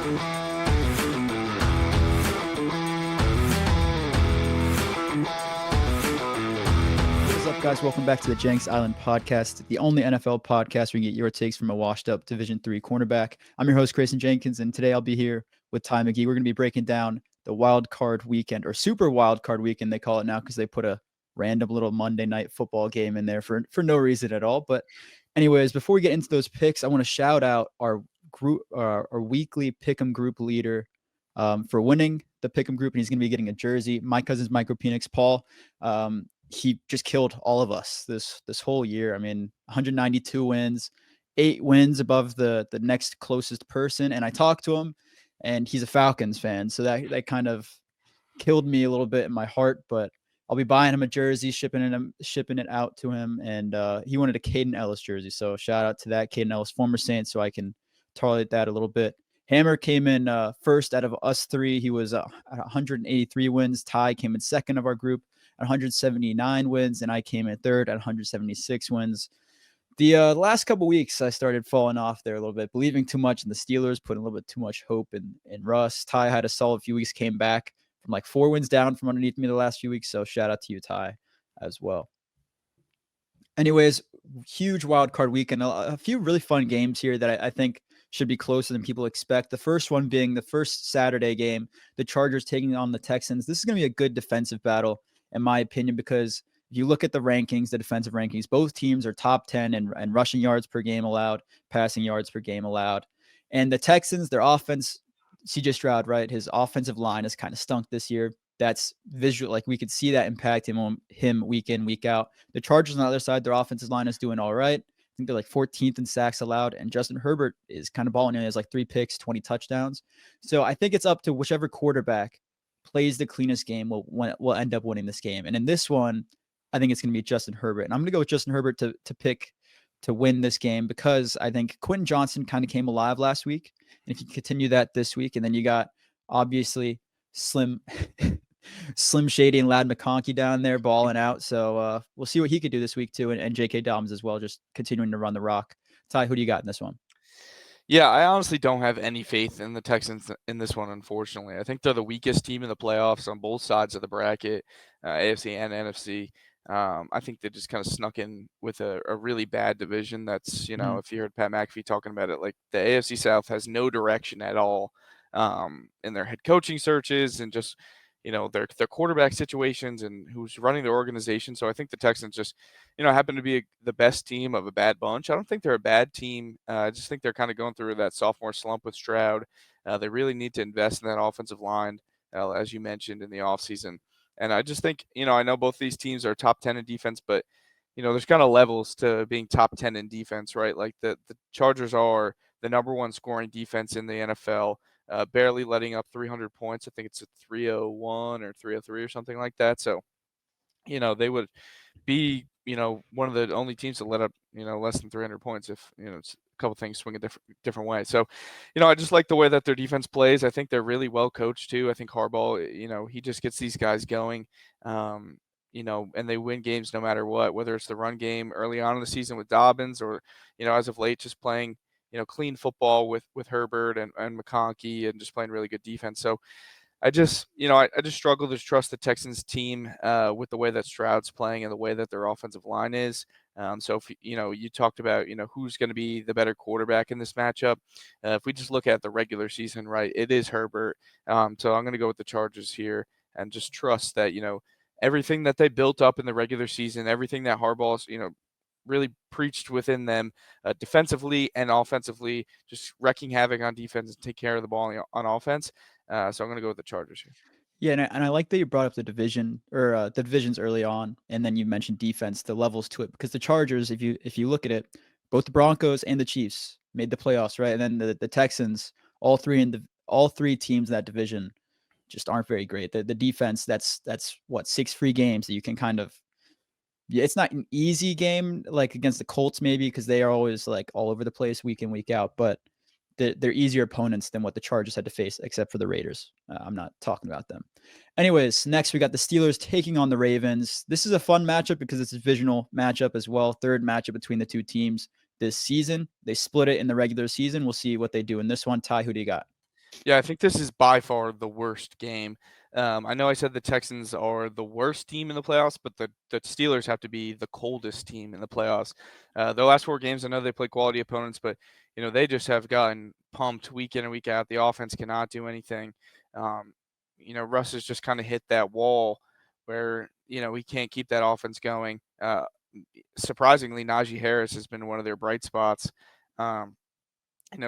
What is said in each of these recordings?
What's up, guys? Welcome back to the Jenks Island podcast, the only NFL podcast where you get your takes from a washed-up Division III cornerback. I'm your host, Grayson Jenkins, and today I'll be here with Ty McGee. We're going to be breaking down the wild card weekend, or super wild card weekend, they call it now, because they put a random little Monday night football game in there for no reason at all. But anyways, before we get into those picks, I want to shout out our group, our weekly Pick'em group leader for winning the Pick'em group, and he's going to be getting a jersey. My cousin's Micro Penix, Paul. He just killed all of us this whole year. I mean, 192 wins, 8 wins above the next closest person. And I talked to him, and he's a Falcons fan, so that kind of killed me a little bit in my heart. But I'll be buying him a jersey, shipping it out to him, and he wanted a Caden Ellis jersey. So shout out to that Caden Ellis, former Saint, so I can tolerate that a little bit. Hammer came in first out of us three. He was at 183 wins. Ty came in second of our group at 179 wins, and I came in third at 176 wins. The last couple weeks, I started falling off there a little bit, believing too much in the Steelers, putting a little bit too much hope in Russ. Ty had a solid few weeks, came back from like 4 wins down from underneath me the last few weeks, so shout out to you, Ty, as well. Anyways, huge wild card weekend. A few really fun games here that I think should be closer than people expect. The first one being the first Saturday game, the Chargers taking on the Texans. This is going to be a good defensive battle, in my opinion, because if you look at the rankings, the defensive rankings, both teams are top 10 in rushing yards per game allowed, passing yards per game allowed. And the Texans, their offense, CJ Stroud, right? His offensive line has kind of stunk this year. That's visual. Like, we could see that impact him week in, week out. The Chargers on the other side, their offensive line is doing all right. I think they're like 14th in sacks allowed, and Justin Herbert is kind of balling in. He has like 3 picks, 20 touchdowns. So I think it's up to whichever quarterback plays the cleanest game will end up winning this game. And in this one, I think it's going to be Justin Herbert. And I'm going to go with Justin Herbert to pick to win this game, because I think Quentin Johnson kind of came alive last week. And if you continue that this week, and then you got obviously Slim Shady and Lad McConkey down there balling out. So we'll see what he could do this week too. And J.K. Dobbins as well, just continuing to run the rock. Ty, who do you got in this one? Yeah, I honestly don't have any faith in the Texans in this one, unfortunately. I think they're the weakest team in the playoffs on both sides of the bracket, AFC and NFC. I think they just kind of snuck in with a really bad division. That's, if you heard Pat McAfee talking about it, like the AFC South has no direction at all in their head coaching searches and just, their quarterback situations and who's running their organization. So I think the Texans just, happen to be the best team of a bad bunch. I don't think they're a bad team. I just think they're kind of going through that sophomore slump with Stroud. They really need to invest in that offensive line, as you mentioned, in the offseason. And I just think, I know both these teams are top 10 in defense, but, there's kind of levels to being top 10 in defense, right? Like the Chargers are the number 1 scoring defense in the NFL, barely letting up 300 points. I think it's a 301 or 303 or something like that. So, they would be, one of the only teams to let up, less than 300 points if, it's a couple things swing a different way. So, I just like the way that their defense plays. I think they're really well coached too. I think Harbaugh, he just gets these guys going, and they win games no matter what, whether it's the run game early on in the season with Dobbins or, as of late, just playing, clean football with Herbert and McConkey and just playing really good defense. So I just struggle to trust the Texans team with the way that Stroud's playing and the way that their offensive line is. So if you talked about who's going to be the better quarterback in this matchup. If we just look at the regular season, right, it is Herbert. So I'm going to go with the Chargers here and just trust that everything that they built up in the regular season, everything that Harbaugh's really preached within them defensively and offensively, just wrecking havoc on defense and take care of the ball on offense. So I'm going to go with the Chargers here. Yeah, and I like that you brought up the division or the divisions early on, and then you mentioned defense, the levels to it, because the Chargers, if you look at it, both the Broncos and the Chiefs made the playoffs, right? And then the Texans, all three teams in that division just aren't very great. The defense, that's what, 6 free games that you can kind of. Yeah, it's not an easy game like against the Colts maybe, because they are always like all over the place week in, week out, but they're easier opponents than what the Chargers had to face, except for the Raiders. I'm not talking about them. Anyways, next we got the Steelers taking on the Ravens. This is a fun matchup because it's a divisional matchup as well. Third matchup between the two teams this season. They split it in the regular season. We'll see what they do in this one. Ty, who do you got? Yeah, I think this is by far the worst game. I know I said the Texans are the worst team in the playoffs, but the Steelers have to be the coldest team in the playoffs. The last four games, I know they play quality opponents, but they just have gotten pumped week in and week out. The offense cannot do anything. Um, Russ has just kind of hit that wall where he can't keep that offense going. Surprisingly, Najee Harris has been one of their bright spots. Um,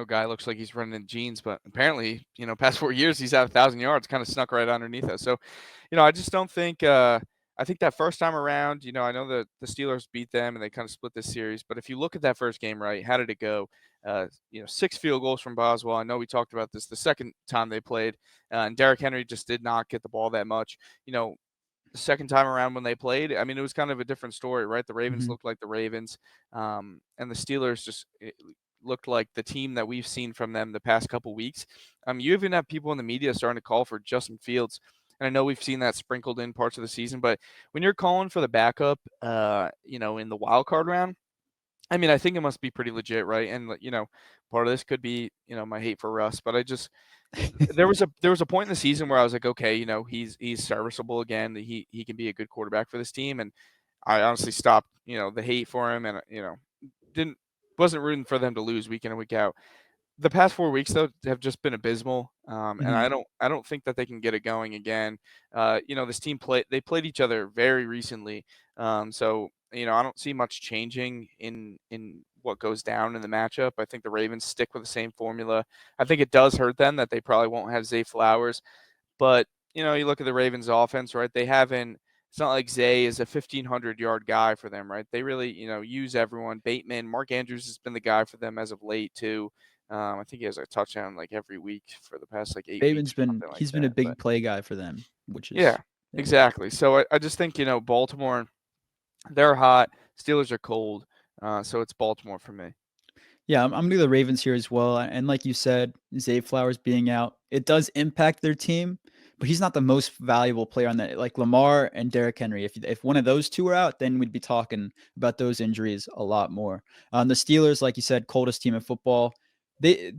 guy looks like he's running in jeans, but apparently, past 4 years he's had 1,000 yards, kind of snuck right underneath us. So, I just don't think. I think that first time around, I know the Steelers beat them and they kind of split this series. But if you look at that first game, right, how did it go? 6 field goals from Boswell. I know we talked about this the second time they played, and Derrick Henry just did not get the ball that much. The second time around when they played, I mean, it was kind of a different story, right? The Ravens Mhm. looked like the Ravens, and the Steelers just looked like the team that we've seen from them the past couple weeks. You even have people in the media starting to call for Justin Fields, and I know we've seen that sprinkled in parts of the season, but when you're calling for the backup, in the wild card round, I mean, I think it must be pretty legit, right? And part of this could be my hate for Russ, but I just there was a point in the season where I was like, okay, he's serviceable again. He can be a good quarterback for this team, and I honestly stopped the hate for him, and didn't wasn't rooting for them to lose week in and week out. The past 4 weeks though have just been abysmal, and Mhm. I don't think that they can get it going again. This team played each other very recently, so I don't see much changing in what goes down in the matchup. I think the Ravens stick with the same formula. I think it does hurt them that they probably won't have Zay Flowers, but you look at the Ravens offense, right? They haven't. It's not like Zay is a 1,500-yard guy for them, right? They really, use everyone. Bateman, Mark Andrews has been the guy for them as of late too. I think he has a touchdown like every week for the past like 8 weeks Bateman's or been something like he's been a that. big But play guy for them, which yeah, is yeah. exactly. So I just think Baltimore, they're hot. Steelers are cold. So it's Baltimore for me. Yeah, I'm gonna do the Ravens here as well. And like you said, Zay Flowers being out, it does impact their team, but he's not the most valuable player on that. Like Lamar and Derrick Henry. If one of those two are out, then we'd be talking about those injuries a lot more. The Steelers, like you said, coldest team in football. They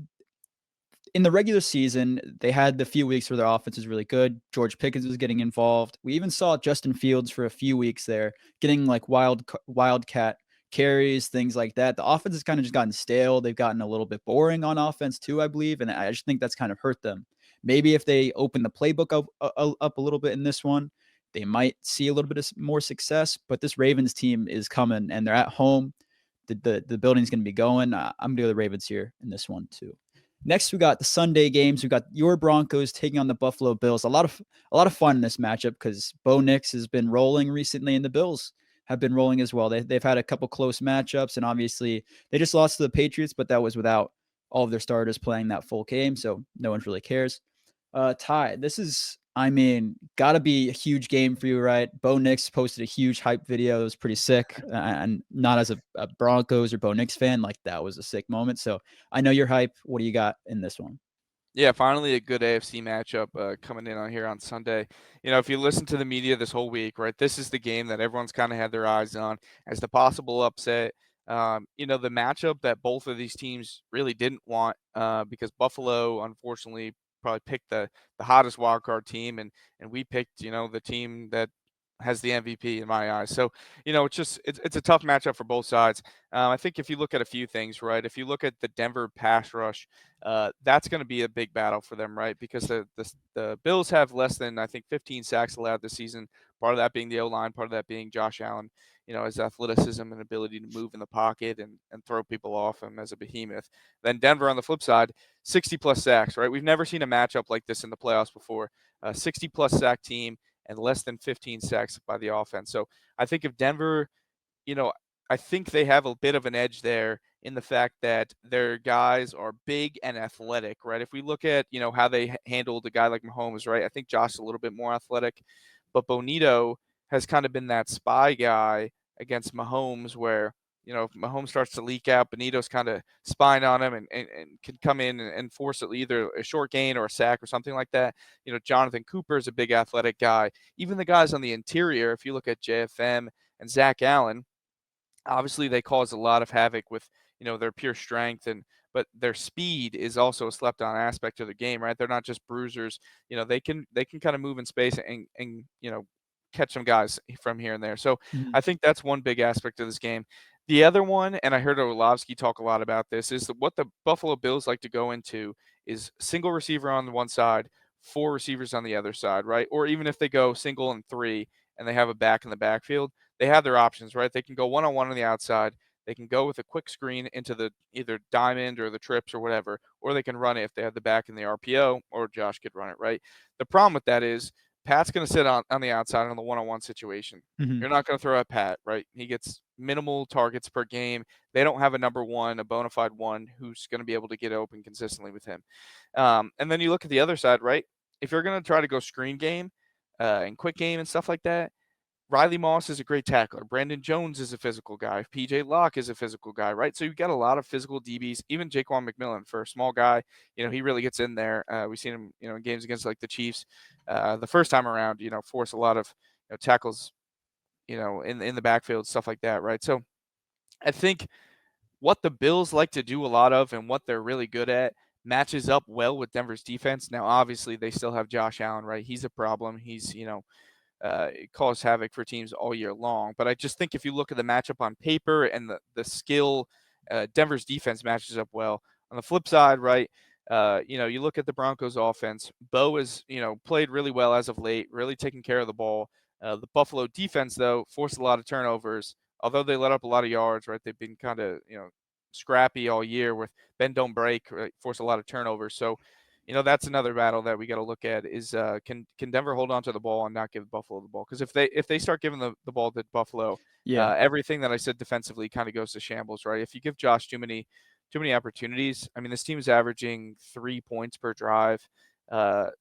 in the regular season, they had the few weeks where their offense was really good. George Pickens was getting involved. We even saw Justin Fields for a few weeks there, getting like wildcat carries, things like that. The offense has kind of just gotten stale. They've gotten a little bit boring on offense too, I believe, and I just think that's kind of hurt them. Maybe if they open the playbook up a little bit in this one, they might see a little bit of more success. But this Ravens team is coming, and they're at home. The building's going to be going. I'm going to do the Ravens here in this one too. Next, we got the Sunday games. We got your Broncos taking on the Buffalo Bills. A lot of fun in this matchup because Bo Nix has been rolling recently, and the Bills have been rolling as well. They've had a couple close matchups, and obviously they just lost to the Patriots, but that was without all of their starters playing that full game, so no one really cares. Ty, this is, I mean, got to be a huge game for you, right? Bo Nix posted a huge hype video. It was pretty sick. And not as a Broncos or Bo Nix fan, like that was a sick moment. So I know you're hype. What do you got in this one? Yeah, finally a good AFC matchup coming in on here on Sunday. If you listen to the media this whole week, right, this is the game that everyone's kind of had their eyes on as the possible upset. The matchup that both of these teams really didn't want because Buffalo, unfortunately, probably picked the hottest wild card team, and we picked the team that has the MVP in my eyes. So it's a tough matchup for both sides. I think if you look at a few things, right, if you look at the Denver pass rush, that's going to be a big battle for them, right? Because the Bills have less than I think 15 sacks allowed this season. Part of that being the O line, part of that being Josh Allen. His athleticism and ability to move in the pocket and throw people off him as a behemoth. Then Denver on the flip side, 60 plus sacks, right? We've never seen a matchup like this in the playoffs before. A 60 plus sack team and less than 15 sacks by the offense. So I think if Denver, you know, I think they have a bit of an edge there in the fact that their guys are big and athletic, right? If we look at, how they handled a guy like Mahomes, right? I think Josh is a little bit more athletic, but Bonito has kind of been that spy guy against Mahomes where, if Mahomes starts to leak out, Bonito's kind of spying on him and can come in and force either a short gain or a sack or something like that. Jonathan Cooper is a big athletic guy. Even the guys on the interior, if you look at JFM and Zach Allen, obviously they cause a lot of havoc with their pure strength, and but their speed is also a slept on aspect of the game, right? They're not just bruisers. They can kind of move in space and catch some guys from here and there. So Mhm. I think that's one big aspect of this game. The other one, and I heard Orlovsky talk a lot about this, is that what the Buffalo Bills like to go into is single receiver on the one side, four receivers on the other side, right? Or even if they go single and three and they have a back in the backfield, they have their options, right? They can go one on one on the outside. They can go with a quick screen into the either diamond or the trips or whatever, or they can run it if they have the back in the RPO, or Josh could run it, right? The problem with that is Pat's going to sit on the outside on the one on one situation. Mhm. You're not going to throw at Pat, right? He gets minimal targets per game. They don't have a number one, a bona fide one, who's going to be able to get open consistently with him. And then you look at the other side, right? If you're going to try to go screen game and quick game and stuff like that, Riley Moss is a great tackler. Brandon Jones is a physical guy. PJ Locke is a physical guy, right? So you've got a lot of physical DBs. Even Jaquan McMillan, for a small guy, he really gets in there. We've seen him, in games against like the Chiefs, the first time around, force a lot of tackles, in the backfield, stuff like that, right? So I think what the Bills like to do a lot of and what they're really good at matches up well with Denver's defense. Now, obviously, they still have Josh Allen, right? He's a problem. He's, it caused havoc for teams all year long. But I just think if you look at the matchup on paper and the skill, Denver's defense matches up well. On the flip side, right, you look at the Broncos offense. Bo has, played really well as of late, really taking care of the ball. The Buffalo defense, though, forced a lot of turnovers. Although they let up a lot of yards, right, they've been kind of, scrappy all year with bend don't break, right, force a lot of turnovers. So that's another battle that we got to look at is can Denver hold on to the ball and not give Buffalo the ball? Because if they start giving the ball to Buffalo, Yeah. everything that I said defensively kind of goes to shambles, right? If you give Josh too many opportunities, I mean, this team is averaging 3 points per drive,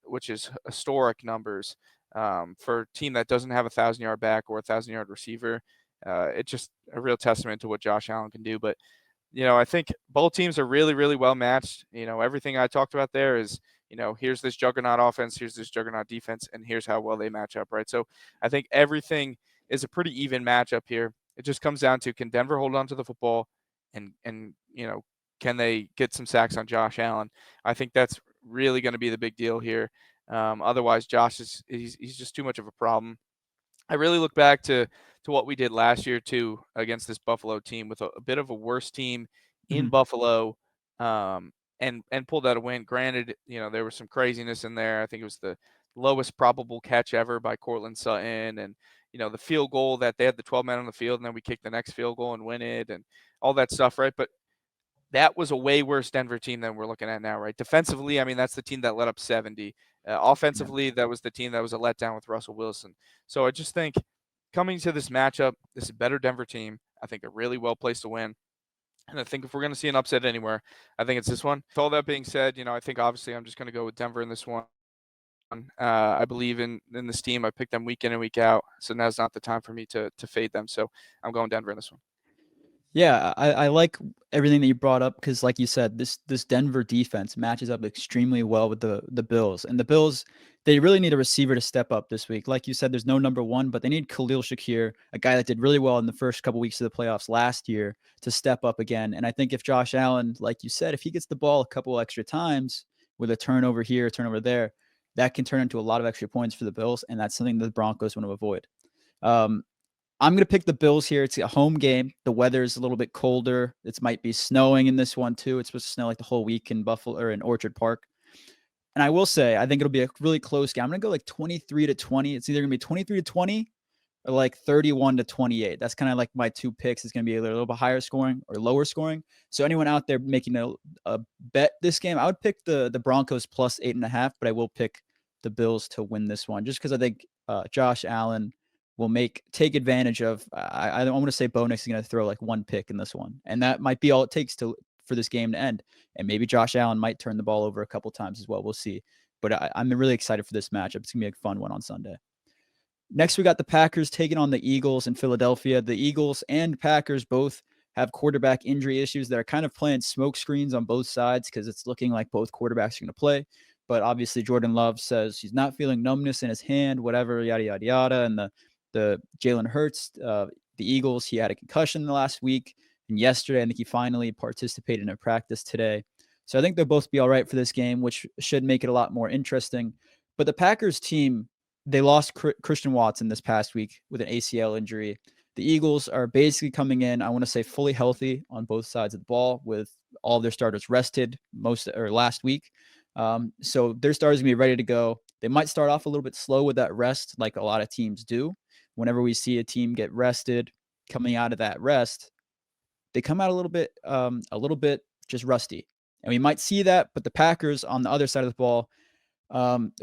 which is historic numbers for a team that doesn't have 1,000-yard back or 1,000-yard receiver. It's just a real testament to what Josh Allen can do, but I think both teams are really, really well matched. Everything I talked about there is, here's this juggernaut offense, here's this juggernaut defense, and here's how well they match up, right? So I think everything is a pretty even matchup here. It just comes down to, can Denver hold on to the football and can they get some sacks on Josh Allen? I think that's really going to be the big deal here. Otherwise, Josh he's just too much of a problem. I really look back to what we did last year too against this Buffalo team with a bit of a worse team in Mhm. Buffalo, and pulled out a win. Granted, there was some craziness in there. I think it was the lowest probable catch ever by Cortland Sutton, and the field goal that they had the 12 men on the field, and then we kicked the next field goal and win it, and all that stuff, right? But that was a way worse Denver team than we're looking at now, right? Defensively, I mean, that's the team that let up 70. Yeah. Offensively, that was the team that was a letdown with Russell Wilson. So I just think coming to this matchup, this is a better Denver team. I think a really well placed to win. And I think if we're going to see an upset anywhere, I think it's this one. With all that being said, I think obviously I'm just going to go with Denver in this one. I believe in this team. I pick them week in and week out. So now's not the time for me to fade them. So I'm going Denver in this one. Yeah, I like everything that you brought up because, like you said, this Denver defense matches up extremely well with the Bills. And the Bills, they really need a receiver to step up this week. Like you said, there's no number one, but they need Khalil Shakir, a guy that did really well in the first couple weeks of the playoffs last year, to step up again. And I think if Josh Allen, like you said, if he gets the ball a couple extra times with a turnover here, a turnover there, that can turn into a lot of extra points for the Bills, and that's something the Broncos want to avoid. Um, I'm going to pick the Bills here. It's a home game. The weather is a little bit colder. It might be snowing in this one too. It's supposed to snow like the whole week in Buffalo or in Orchard Park. And I will say, I think it'll be a really close game. I'm going to go like 23-20. It's either going to be 23-20 or like 31-28. That's kind of like my two picks. It's going to be either a little bit higher scoring or lower scoring. So anyone out there making a bet this game, I would pick the Broncos plus 8.5, but I will pick the Bills to win this one just because I think Josh Allen will take advantage of. I don't want to say Bo Nix is going to throw like one pick in this one, and that might be all it takes for this game to end. And maybe Josh Allen might turn the ball over a couple times as well. We'll see. But I'm really excited for this matchup. It's gonna be a fun one on Sunday. Next, we got the Packers taking on the Eagles in Philadelphia. The Eagles and Packers both have quarterback injury issues that are kind of playing smoke screens on both sides because it's looking like both quarterbacks are going to play. But obviously, Jordan Love says he's not feeling numbness in his hand, whatever, yada, yada, yada. And the Jalen Hurts, the Eagles, he had a concussion the last week. and yesterday. I think he finally participated in a practice today. So I think they'll both be all right for this game, which should make it a lot more interesting. But the Packers team, they lost Christian Watson this past week with an ACL injury. The Eagles are basically coming in, I want to say, fully healthy on both sides of the ball with all their starters rested last week. So their starters are going to be ready to go. They might start off a little bit slow with that rest, like a lot of teams do. Whenever we see a team get rested, coming out of that rest, they come out a little bit just rusty. And we might see that, but the Packers on the other side of the ball,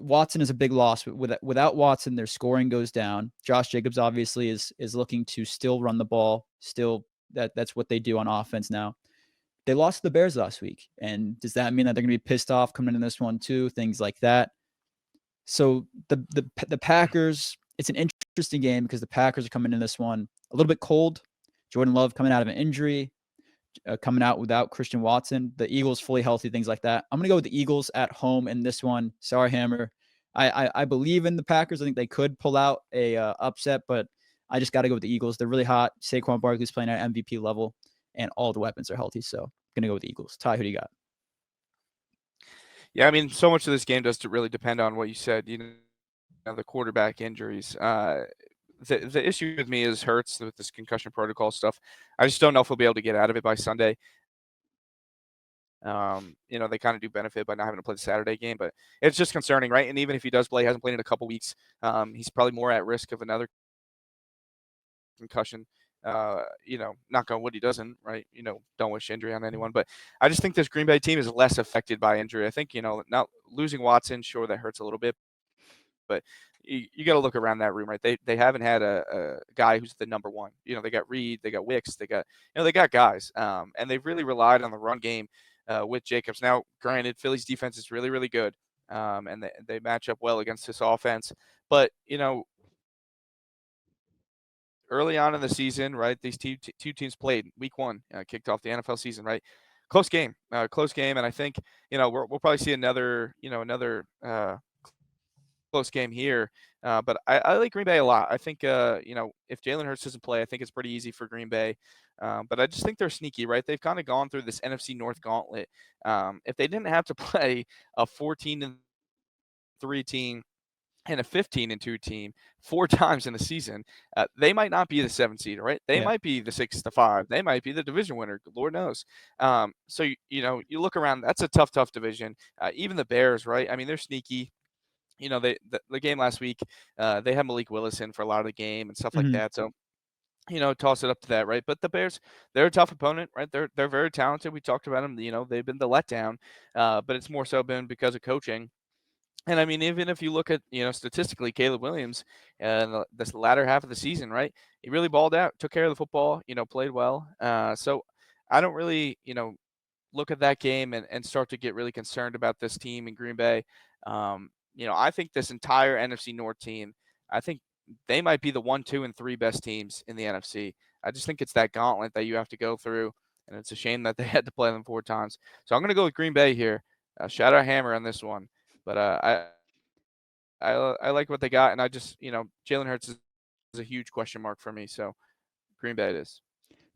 Watson is a big loss. Without Watson, their scoring goes down. Josh Jacobs obviously is looking to still run the ball. Still, that's what they do on offense now. They lost to the Bears last week, and does that mean that they're going to be pissed off coming in this one too? Things like that. So the Packers, it's an interesting game because the Packers are coming in this one a little bit cold. Jordan Love coming out of an injury, coming out without Christian Watson. The Eagles fully healthy, things like that. I'm going to go with the Eagles at home in this one. Sorry, Hammer. I believe in the Packers. I think they could pull out a upset, but I just got to go with the Eagles. They're really hot. Saquon Barkley's playing at MVP level, and all the weapons are healthy. So I'm going to go with the Eagles. Ty, who do you got? Yeah, I mean, so much of this game does really depend on what you said. The quarterback injuries. The issue with me is Hurts with this concussion protocol stuff. I just don't know if he'll be able to get out of it by Sunday. They kind of do benefit by not having to play the Saturday game, but it's just concerning, right? And even if he does play, he hasn't played in a couple weeks. He's probably more at risk of another concussion. Knock on wood, he doesn't, right? Don't wish injury on anyone, but I just think this Green Bay team is less affected by injury. I think, not losing Watson, sure, that hurts a little bit, but you got to look around that room, right? They haven't had a guy who's the number one. They got Reed, they got Wicks, they got guys, and they've really relied on the run game with Jacobs. Now, granted, Philly's defense is really, really good, and they match up well against this offense. But early on in the season, right? These two teams played week one, kicked off the NFL season, right? Close game, and I think we'll probably see another close game here. But I like Green Bay a lot. I think if Jalen Hurts doesn't play, I think it's pretty easy for Green Bay. But I just think they're sneaky, right? They've kind of gone through this NFC North gauntlet. If they didn't have to play a 14-3 team and a 15-2 team 4 times in the season, they might not be the 7th seed, right? They might be the 6-5. They might be the division winner. Lord knows. So you look around. That's a tough division. Even the Bears, right? I mean, they're sneaky. The game last week, they had Malik Willis in for a lot of the game and stuff like that. So, toss it up to that, right? But the Bears, they're a tough opponent, right? They're very talented. We talked about them. They've been the letdown, but it's more so been because of coaching. And I mean, even if you look at, statistically, Caleb Williams in this latter half of the season, right? He really balled out, took care of the football, played well. So I don't really, look at that game and start to get really concerned about this team in Green Bay. I think this entire NFC North team, I think they might be the 1, 2, and 3 best teams in the NFC. I just think it's that gauntlet that you have to go through, and it's a shame that they had to play them 4 times. So I'm going to go with Green Bay here. Shout out Hammer on this one. But I like what they got, and I just, Jalen Hurts is a huge question mark for me. So Green Bay it is.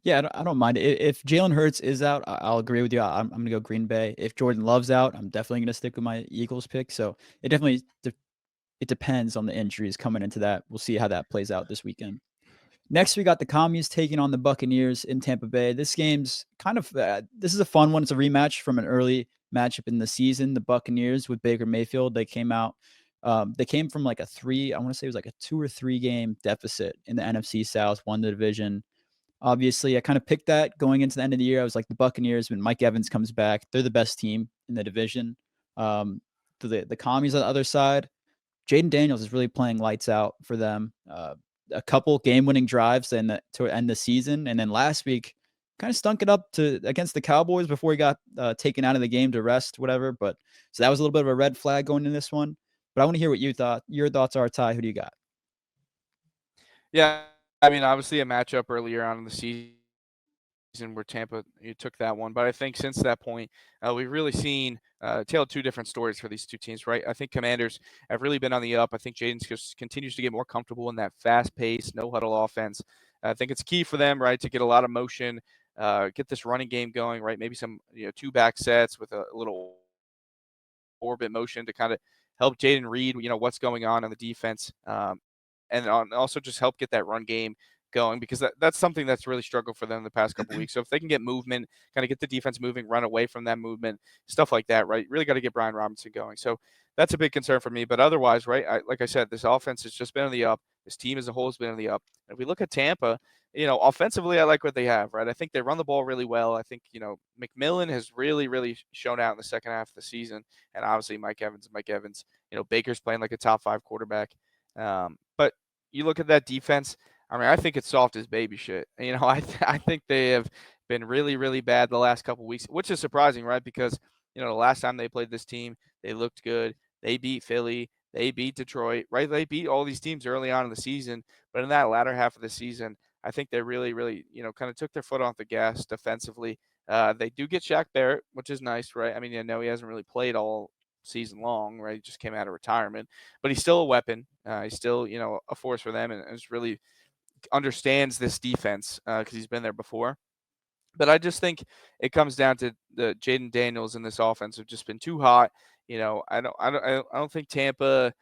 Yeah, I don't mind it. If Jalen Hurts is out, I'll agree with you. I'm going to go Green Bay. If Jordan Love's out, I'm definitely going to stick with my Eagles pick. So it definitely it depends on the injuries coming into that. We'll see how that plays out this weekend. Next, we got the Commies taking on the Buccaneers in Tampa Bay. This game's kind of this is a fun one. It's a rematch from an early matchup in the season. The Buccaneers with Baker Mayfield, they came out. They came from like I want to say it was like a 2 or 3 game deficit in the NFC South, won the division. Obviously, I kind of picked that going into the end of the year. I was like the Buccaneers when Mike Evans comes back, they're the best team in the division. The Commies on the other side, Jayden Daniels is really playing lights out for them. A couple game-winning drives to end the season, and then last week kind of stunk it up against the Cowboys before he got taken out of the game to rest, whatever. But so that was a little bit of a red flag going into this one. But I want to hear what you thought. Your thoughts are, Ty. Who do you got? Yeah, I mean, obviously a matchup earlier on in the season where Tampa you took that one, but I think since that point, we've really seen tale of 2 different stories for these 2 teams, right? I think Commanders have really been on the up. I think Jaden just continues to get more comfortable in that fast-paced, no-huddle offense. I think it's key for them, right, to get a lot of motion get this running game going, right? Maybe some two back sets with a little orbit motion to kind of help Jayden read what's going on the defense, and also just help get that run game going because that's something that's really struggled for them in the past couple weeks. So if they can get movement, kind of get the defense moving, run away from that movement, stuff like that, right? Really got to get Brian Robinson going. So that's a big concern for me. But otherwise, right, like I said, this offense has just been on the up. This team as a whole has been on the up. And if we look at Tampa, offensively, I like what they have, right? I think they run the ball really well. I think, McMillan has really, really shown out in the second half of the season. And obviously Mike Evans. Baker's playing like a top 5 quarterback. But you look at that defense, I mean, I think it's soft as baby shit. I think they have been really, really bad the last couple weeks, which is surprising, right? Because, the last time they played this team, they looked good. They beat Philly. They beat Detroit, right? They beat all these teams early on in the season. But in that latter half of the season, I think they really, really, kind of took their foot off the gas defensively. They do get Shaq Barrett, which is nice, right? I mean, I know he hasn't really played all season long, right? He just came out of retirement, but he's still a weapon. He's still, a force for them, and just really understands this defense because he's been there before. But I just think it comes down to the Jayden Daniels in this offense have just been too hot. I don't think Tampa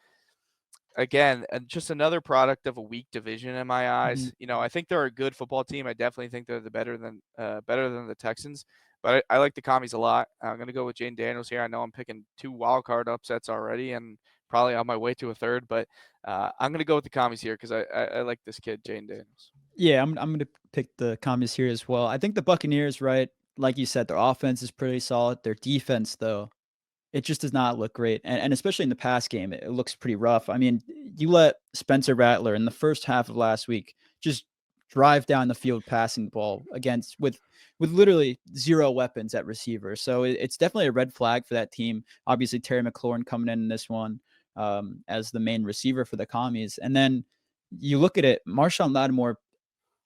again, just another product of a weak division in my Mhm. eyes. I think they're a good football team. I definitely think they're better than the Texans. But I like the Commies a lot. I'm going to go with Jayden Daniels here. I know I'm picking 2 wild card upsets already, and probably on my way to a third. But I'm going to go with the Commies here because I like this kid, Jayden Daniels. Yeah, I'm gonna pick the Commies here as well. I think the Buccaneers, right? Like you said, their offense is pretty solid. Their defense, though, it just does not look great, and especially in the pass game, it looks pretty rough. I mean, you let Spencer Rattler in the first half of last week just drive down the field passing the ball against with literally 0 weapons at receiver. So it's definitely a red flag for that team. Obviously, Terry McLaurin coming in this one as the main receiver for the Commies, and then you look at it, Marshawn Lattimore.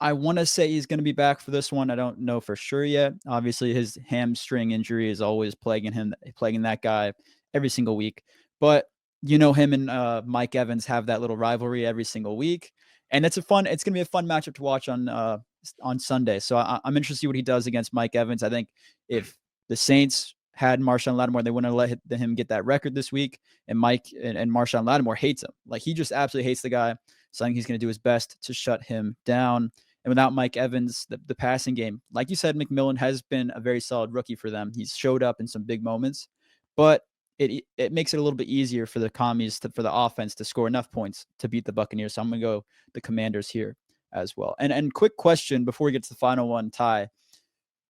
I want to say he's going to be back for this one. I don't know for sure yet. Obviously, his hamstring injury is always plaguing that guy every single week. But him and Mike Evans have that little rivalry every single week, and it's going to be a fun matchup to watch on Sunday. So I'm interested to see what he does against Mike Evans. I think if the Saints had Marshawn Lattimore, they wouldn't have let him get that record this week. And Mike and Marshawn Lattimore hates him. Like, he just absolutely hates the guy. So I think he's going to do his best to shut him down. And without Mike Evans, the passing game, like you said, McMillan has been a very solid rookie for them. He's showed up in some big moments, but it makes it a little bit easier for the Commies for the offense to score enough points to beat the Buccaneers. So I'm going to go the Commanders here as well. And quick question before we get to the final one, Ty.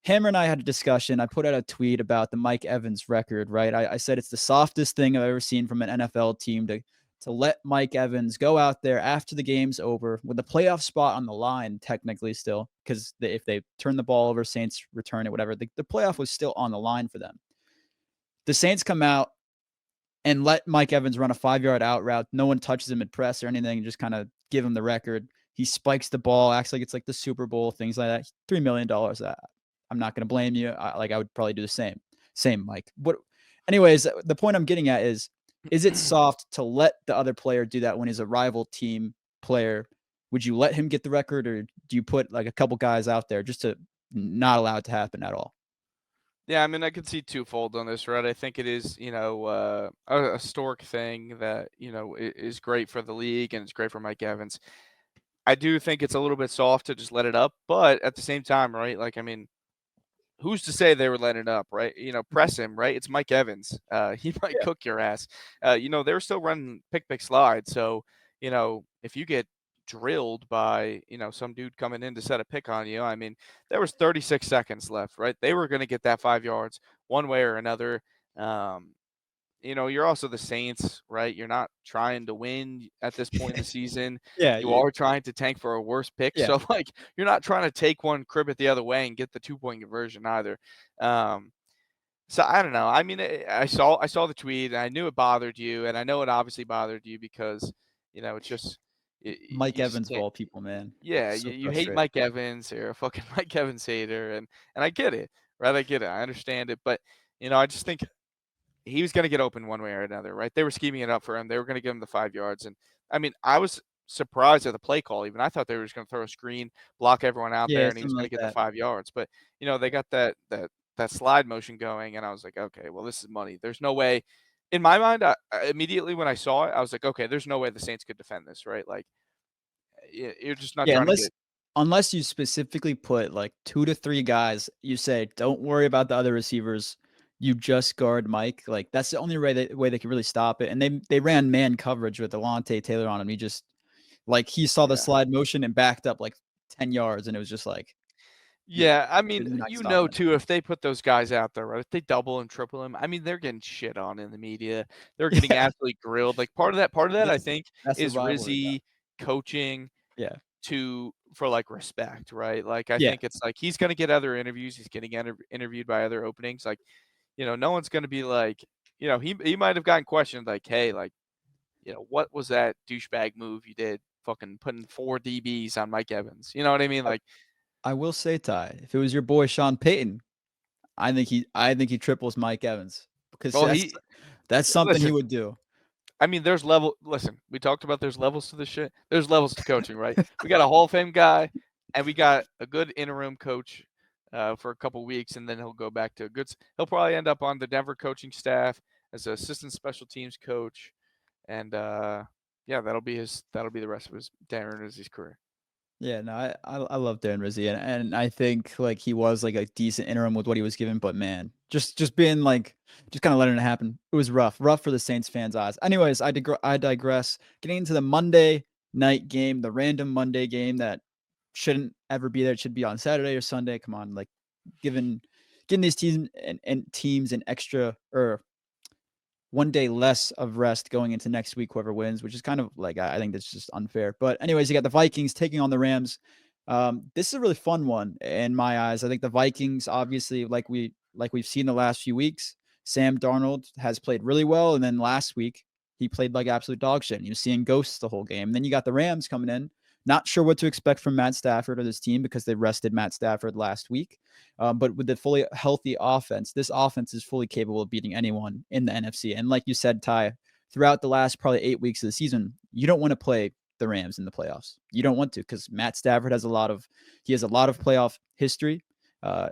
Hammer and I had a discussion. I put out a tweet about the Mike Evans record, right? I said it's the softest thing I've ever seen from an NFL team to let Mike Evans go out there after the game's over with the playoff spot on the line, technically still, because if they turn the ball over, Saints return it, whatever, the playoff was still on the line for them. The Saints come out and let Mike Evans run a 5-yard out route. No one touches him at press or anything, just kind of give him the record. He spikes the ball, acts like it's like the Super Bowl, things like that. $3 million. I'm not going to blame you. I would probably do the same. Same, Mike. Anyways, the point I'm getting at is it soft to let the other player do that when he's a rival team player? Would you let him get the record, or do you put like a couple guys out there just to not allow it to happen at all? Yeah, I mean, I could see twofold on this, right? I think it is, a historic thing that, is great for the league and it's great for Mike Evans. I do think it's a little bit soft to just let it up, but at the same time, right? Like, I mean, who's to say they were letting it up, right? Press him, right? It's Mike Evans. He might Yeah. cook your ass. They were still running pick slide. So, if you get drilled by, some dude coming in to set a pick on you, I mean, there was 36 seconds left, right? They were going to get that 5 yards one way or another. Um, you're also the Saints, right? You're not trying to win at this point in the season. Yeah. You are trying to tank for a worse pick. Yeah. So, like, you're not trying to take one, crib it the other way, and get the 2-point conversion either. Um, so I don't know. I mean, I saw the tweet, and I knew it bothered you, and I know it obviously bothered you because it's just Mike you just Evans of can't. all people, man. Yeah, you, So you hate frustrating. Mike Evans. You're a fucking Mike Evans hater, and I get it, right? I get it. I understand it, but I just think he was going to get open one way or another, right? They were scheming it up for him. They were going to give him the 5 yards. And I mean, I was surprised at the play call even. I thought they were just gonna throw a screen, block everyone out Yeah, there, and he was something gonna like get the that. 5 yards. But, they got that slide motion going, and I was like, "Okay, well, this is money." There's no way in my mind, I immediately when I saw it, I was like, "Okay, there's no way the Saints could defend this," right? Like, you're just not Yeah, trying to unless get. unless you specifically put like 2 to 3 guys, you say, "Don't worry about the other receivers. You just guard Mike." Like that's the only way they could really stop it. And they ran man coverage with Alontae Taylor on him. He just like he saw the Yeah. slide motion and backed up like 10 yards, and it was just like you Yeah, I mean, you're not stopping it. too, if they put those guys out there, right? If they double and triple them, I mean, they're getting shit on in the media. They're getting Yeah, absolutely grilled. Like part of that, I that's think, that's the is rivalry though. Rizzy coaching Yeah. for like respect, right? Like I Yeah. think it's like he's gonna get other interviews. He's getting interviewed by other openings. Like, no one's gonna be like, he might have gotten questioned like, hey, like, what was that douchebag move you did? Fucking putting 4 DBs on Mike Evans. You know what I mean? I Like, I will say, Ty, if it was your boy Sean Payton, I think he triples Mike Evans because well, that's something he listen. would do. I mean, listen, we talked about there's levels to this shit. There's levels to coaching, right? We got a Hall of Fame guy, and we got a good interim coach for a couple weeks, and then he'll go back to he'll probably end up on the Denver coaching staff as an assistant special teams coach, and yeah, that'll be the rest of his Darren Rizzi's career. Yeah, no, I love Darren Rizzi, and I think like he was like a decent interim with what he was given, but man, just being like just kind of letting it happen. It was rough for the Saints fans' eyes. Anyways, I digress. Getting into the Monday night game, the random Monday game that shouldn't ever be there. It should be on Saturday or Sunday. Come on, like giving getting these teams an extra or 1 day less of rest going into next week, whoever wins, which is kind of like I think that's just unfair. But anyways, you got the Vikings taking on the Rams. This is a really fun one in my eyes. I think the Vikings, obviously, like we've seen the last few weeks, Sam Darnold has played really well, and then last week he played like absolute dog shit. And he was seeing ghosts the whole game. And then you got the Rams coming in. Not sure what to expect from Matt Stafford or this team because they rested Matt Stafford last week. But with the fully healthy offense, this offense is fully capable of beating anyone in the NFC. And like you said, Ty, throughout the last probably 8 weeks of the season, you don't want to play the Rams in the playoffs. You don't want to because Matt Stafford has a lot of playoff history,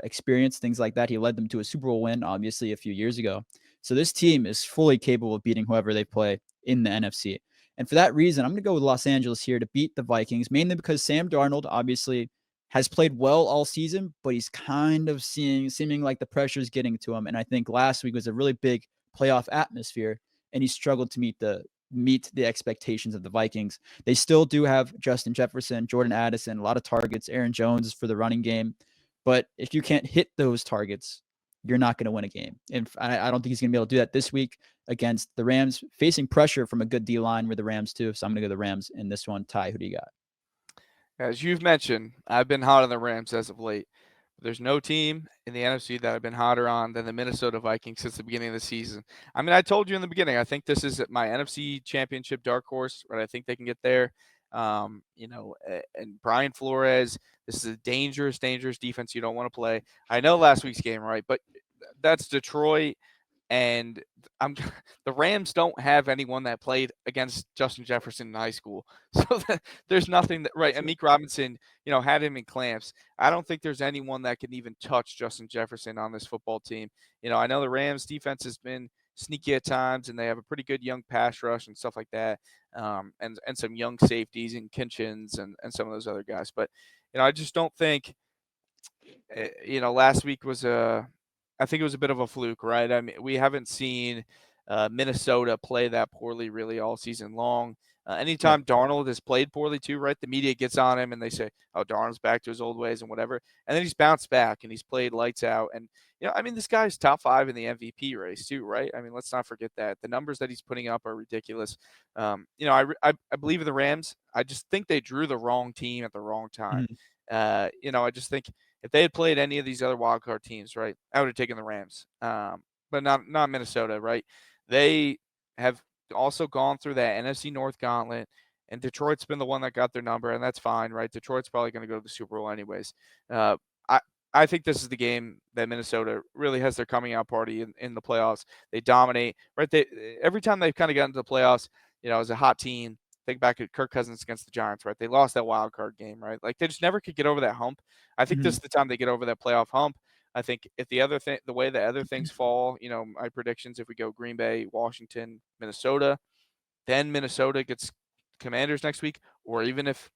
experience, things like that. He led them to a Super Bowl win, obviously, a few years ago. So this team is fully capable of beating whoever they play in the NFC. And for that reason, I'm going to go with Los Angeles here to beat the Vikings, mainly because Sam Darnold obviously has played well all season, but he's kind of seeming like the pressure is getting to him. And I think last week was a really big playoff atmosphere, and he struggled to meet the expectations of the Vikings. They still do have Justin Jefferson, Jordan Addison, a lot of targets, Aaron Jones for the running game. But if you can't hit those targets, you're not going to win a game. And I don't think he's going to be able to do that this week against the Rams, facing pressure from a good D line with the Rams too. So I'm going to go the Rams in this one. Ty, who do you got? As you've mentioned, I've been hot on the Rams as of late. There's no team in the NFC that I've been hotter on than the Minnesota Vikings since the beginning of the season. I mean, I told you in the beginning, I think this is my NFC Championship dark horse, right? I think they can get there. And Brian Flores, this is a dangerous, dangerous defense you don't want to play. I know last week's game, right? But that's Detroit, and I'm the Rams don't have anyone that played against Justin Jefferson in high school, so there's nothing that right. And Meek Robinson, had him in clamps. I don't think there's anyone that can even touch Justin Jefferson on this football team. I know the Rams defense has been sneaky at times, and they have a pretty good young pass rush and stuff like that, and some young safeties and Kinchins and some of those other guys. But I just don't think. Last week was I think it was a bit of a fluke, right? I mean, we haven't seen Minnesota play that poorly really all season long. Yeah. Anytime Darnold has played poorly too, right? The media gets on him and they say, "Oh, Darnold's back to his old ways and whatever," and then he's bounced back and he's played lights out. And I mean, this guy's top 5 in the MVP race too, right? I mean, let's not forget that the numbers that he's putting up are ridiculous. I believe in the Rams. I just think they drew the wrong team at the wrong time. Mhm. I just think if they had played any of these other wild card teams, right, I would have taken the Rams. But not Minnesota, right? They have also gone through that NFC North gauntlet, and Detroit's been the one that got their number, and that's fine, right? Detroit's probably going to go to the Super Bowl anyways. Uh, I I think this is the game that Minnesota really has their coming out party in the playoffs. They dominate, right? Every time they've kind of gotten to the playoffs, as a hot team, think back at Kirk Cousins against the Giants, right? They lost that wild card game, right? Like they just never could get over that hump. I think this Mhm. is the time they get over that playoff hump. I think if the way the other things fall, my predictions, if we go Green Bay, Washington, Minnesota, then Minnesota gets Commanders next week, or even if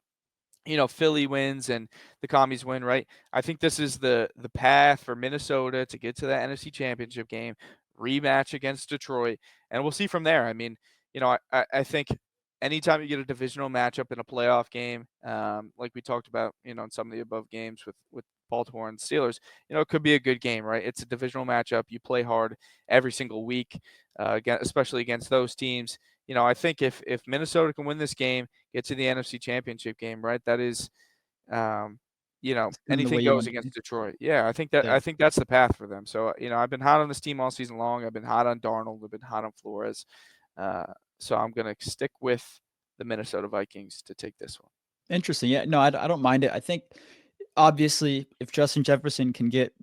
Philly wins and the Commies win, right? I think this is the path for Minnesota to get to that NFC Championship game, rematch against Detroit, and we'll see from there. I mean, I think anytime you get a divisional matchup in a playoff game, like we talked about, in some of the above games with Baltimore and Steelers, it could be a good game, right? It's a divisional matchup. You play hard every single week, especially against those teams. I think if Minnesota can win this game, get to the NFC Championship game, right? That is, Kinda the way anything you goes want against to. Detroit. Yeah, I Yeah. think that's the path for them. So, I've been hot on this team all season long. I've been hot on Darnold. I've been hot on Flores. Uh, so I'm gonna stick with the Minnesota Vikings to take this one. Interesting. Yeah, no, I don't mind it. I think obviously if Justin Jefferson can get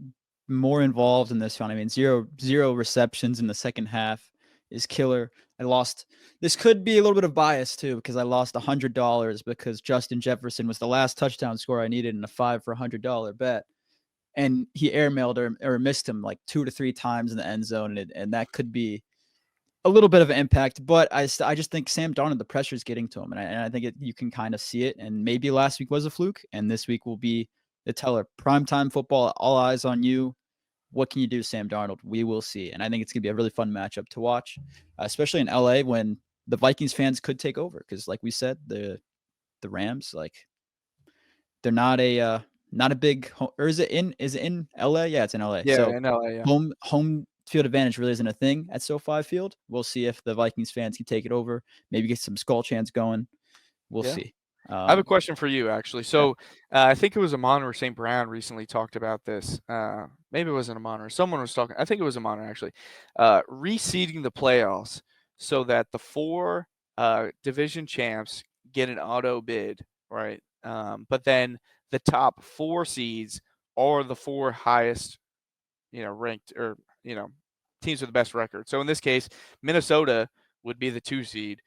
more involved in this one, I mean, zero receptions in the second half is killer. I lost. This could be a little bit of bias too because I lost $100 because Justin Jefferson was the last touchdown score I needed in a 5 for $100 bet, and he airmailed or missed him like 2 to 3 times in the end zone, and that could be a little bit of an impact, but I just think Sam Darnold, the pressure is getting to him, and I think you can kind of see it. And maybe last week was a fluke, and this week will be the teller. Primetime football, all eyes on you. What can you do, Sam Darnold? We will see, and I think it's gonna be a really fun matchup to watch, especially in LA when the Vikings fans could take over because, like we said, the Rams like they're not a big or is it in LA? Yeah, it's in LA. Yeah, So in LA, yeah. home field advantage really isn't a thing at SoFi Field. We'll see if the Vikings fans can take it over, maybe get some skull chants going. We'll Yeah. see. I have a question for you, actually. Yeah. So, I think it was Amon or St. Brown recently talked about this. Maybe it wasn't Amon or someone was talking. I think it was Amon actually. Reseeding the playoffs so that the four division champs get an auto bid, right? But then the top four seeds are the four highest, ranked or teams with the best record. So in this case, Minnesota would be the 2 seed,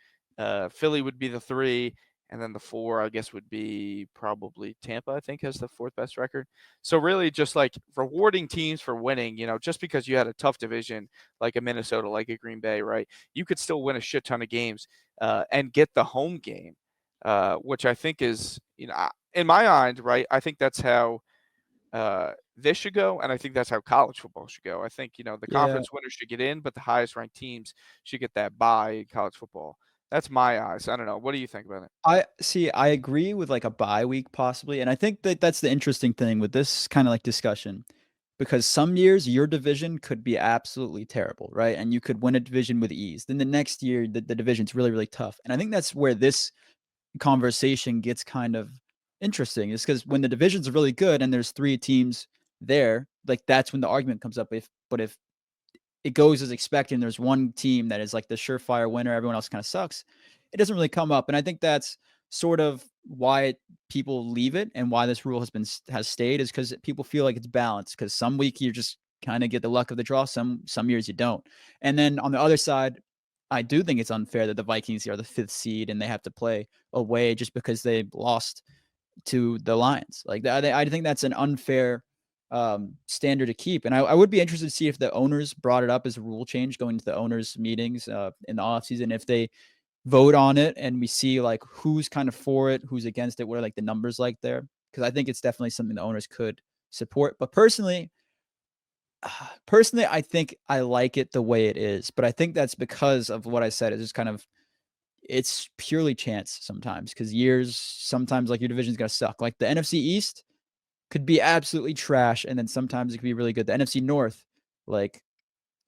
Philly would be the 3, and then the 4, I guess, would be probably Tampa. I think has the fourth best record. So really, just like rewarding teams for winning. Just because you had a tough division like a Minnesota, like a Green Bay, right? You could still win a shit ton of games and get the home game, which I think is, in my mind, right? I think that's how this should go, and I think that's how college football should go. I think, the Yeah. conference winners should get in, but the highest ranked teams should get that bye in college football. That's my eyes. I don't know. What do you think about it? I see. I agree with like a bye week possibly, and I think that that's the interesting thing with this kind of like discussion, because some years your division could be absolutely terrible, right? And you could win a division with ease. Then the next year the division's really tough, and I think that's where this conversation gets kind of interesting. Is because when the divisions are really good and there's 3 teams there, like that's when the argument comes up. If it goes as expected and there's one team that is like the surefire winner, everyone else kind of sucks, it doesn't really come up. And I think that's sort of why people leave it and why this rule has stayed is because people feel like it's balanced. Because some week you just kind of get the luck of the draw, some years you don't. And then on the other side, I do think it's unfair that the Vikings are the 5th seed and they have to play away just because they lost to the Lions. Like that, I think that's an unfair standard to keep. And I would be interested to see if the owners brought it up as a rule change going to the owners' meetings in the offseason, if they vote on it and we see like who's kind of for it, who's against it, what are like the numbers like there? Because I think it's definitely something the owners could support. But personally, I think I like it the way it is. But I think that's because of what I said. It's just kind of it's purely chance sometimes because years sometimes like your division's gonna suck. Like the NFC East could be absolutely trash, and then sometimes it could be really good. The NFC North, like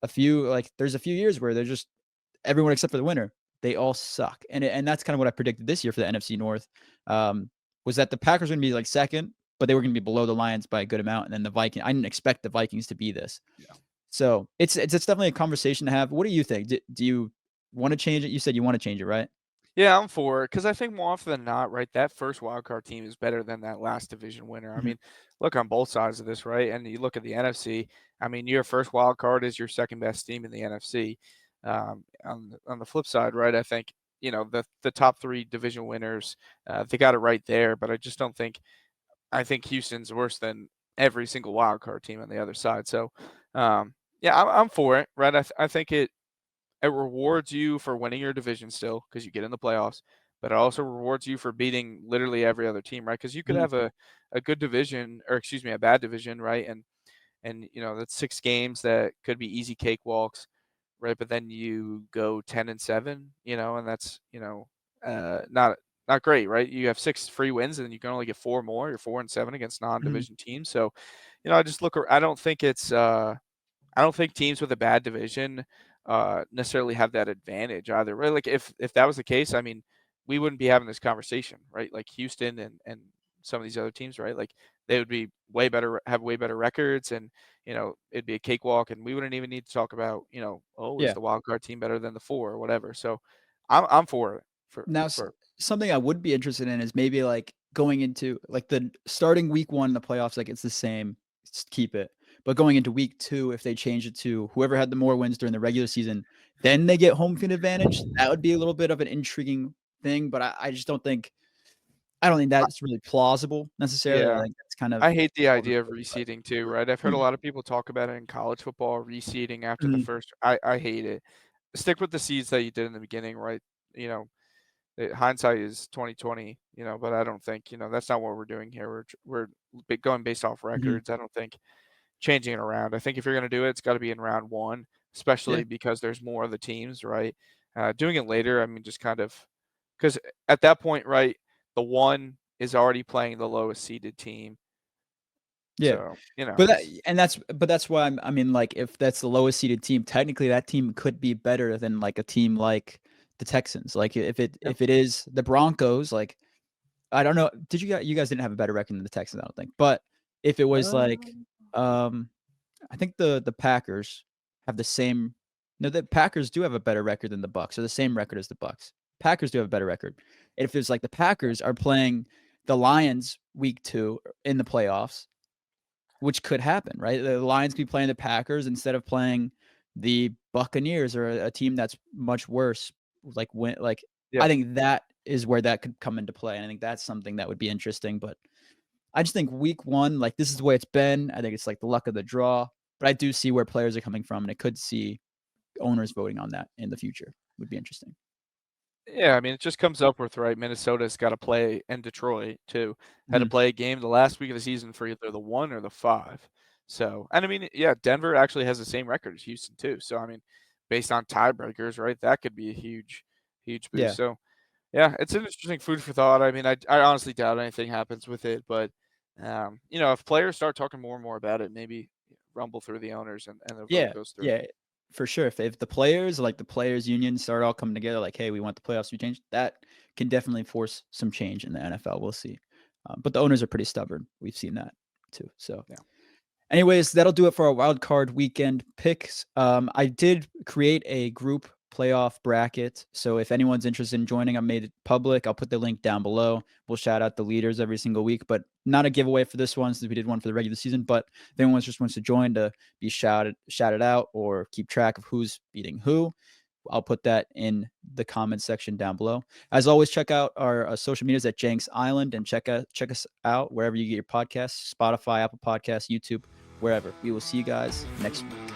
there's a few years where they're just everyone except for the winner, they all suck, and that's kind of what I predicted this year for the NFC North. Was that the Packers were gonna be like second, but they were gonna be below the Lions by a good amount, and then the Vikings. I didn't expect the Vikings to be this. Yeah. So it's definitely a conversation to have. What do you think? Do you want to change it? You said you want to change it, right? Yeah, I'm for it because I think more often than not, right, that first wild card team is better than that last division winner. I Mhm. mean, look on both sides of this, right? And you look at the NFC. I mean, your first wild card is your second best team in the NFC. On the flip side, right, I think the top 3 division winners. They got it right there, but I just don't think I think Houston's worse than every single wild card team on the other side. So, yeah, I'm for it, right? I think it rewards you for winning your division still because you get in the playoffs, but it also rewards you for beating literally every other team, right? Because you could Mhm. have a good division, or excuse me, a bad division, right? And that's 6 games that could be easy cakewalks, right? But then you go 10-7, and that's not great, right? You have 6 free wins, and you can only get 4 more. You're 4-7 against Mhm. non-division teams. So, I just look. I don't think I don't think teams with a bad division necessarily have that advantage either. Right? Like if that was the case, I mean, we wouldn't be having this conversation, right? Like Houston and some of these other teams, right? Like they would be have way better records, and it'd be a cakewalk, and we wouldn't even need to talk about oh, is Yeah. the wild card team better than the 4 or whatever. So I'm for it Now, for something I would be interested in is maybe like going into like the starting week 1 in the playoffs, like it's the same, keep it. But going into week 2, if they change it to whoever had the more wins during the regular season, then they get home field advantage. That would be a little bit of an intriguing thing, but I just I don't think that's really plausible necessarily. I yeah. think that's kind of I hate the idea of overrated, but reseeding too, right? I've heard a lot of people talk about it in college football, reseeding after the Mhm. first. I hate it. Stick with the seeds that you did in the beginning, right? You know, hindsight is 2020, but I don't think, that's not what we're doing here. We're going based off Mhm. records. I don't think changing it around. I think if you're going to do it, it's got to be in round 1, Yeah. especially because there's more of the teams, right? Doing it later, I mean, just kind of because at that point, right, the 1 is already playing the lowest seeded team. Yeah. So, it's But that's why I mean, like, if that's the lowest seeded team, technically that team could be better than like a team like the Texans. Like yeah. if it is the Broncos, like I don't know. Did you guys didn't have a better record than the Texans, I don't think. But if it was like Um, um I think the Packers have the same. No, the Packers do have a better record than the Bucks, or the same record as the Bucks. Packers do have a better record. And if it's like the Packers are playing the Lions week 2 in the playoffs, which could happen, right? The Lions could be playing the Packers instead of playing the Buccaneers or a team that's much worse. Like yeah. I think that is where that could come into play, and I think that's something that would be interesting. But I just think week 1, like this is the way it's been. I think it's like the luck of the draw. But I do see where players are coming from, and I could see owners voting on that in the future. Would be interesting. Yeah, I mean, it just comes up with, right, Minnesota's gotta play, and Detroit too, had to Mhm. play a game the last week of the season for either the 1 or the 5. So and I mean, yeah, Denver actually has the same record as Houston too. So, I mean, based on tiebreakers, right, that could be a huge, huge boost. Yeah. So, yeah, it's an interesting food for thought. I mean, I honestly doubt anything happens with it, but, if players start talking more and more about it, maybe rumble through the owners and the vote Yeah. goes through. Yeah. For sure. If the players, like the players union, start all coming together, like, hey, we want the playoffs to be changed, that can definitely force some change in the NFL. We'll see. But the owners are pretty stubborn. We've seen that too. So Yeah. anyways, that'll do it for our wild card weekend picks. I did create a group playoff bracket. So if anyone's interested in joining, I made it public. I'll put the link down below. We'll shout out the leaders every single week, but not a giveaway for this one since we did one for the regular season. But if anyone just wants to join to be shouted out or keep track of who's beating who, I'll put that in the comments section down below. As always, check out our social medias at Jenks Island and check us out wherever you get your podcasts: Spotify, Apple Podcasts, YouTube, wherever. We will see you guys next week.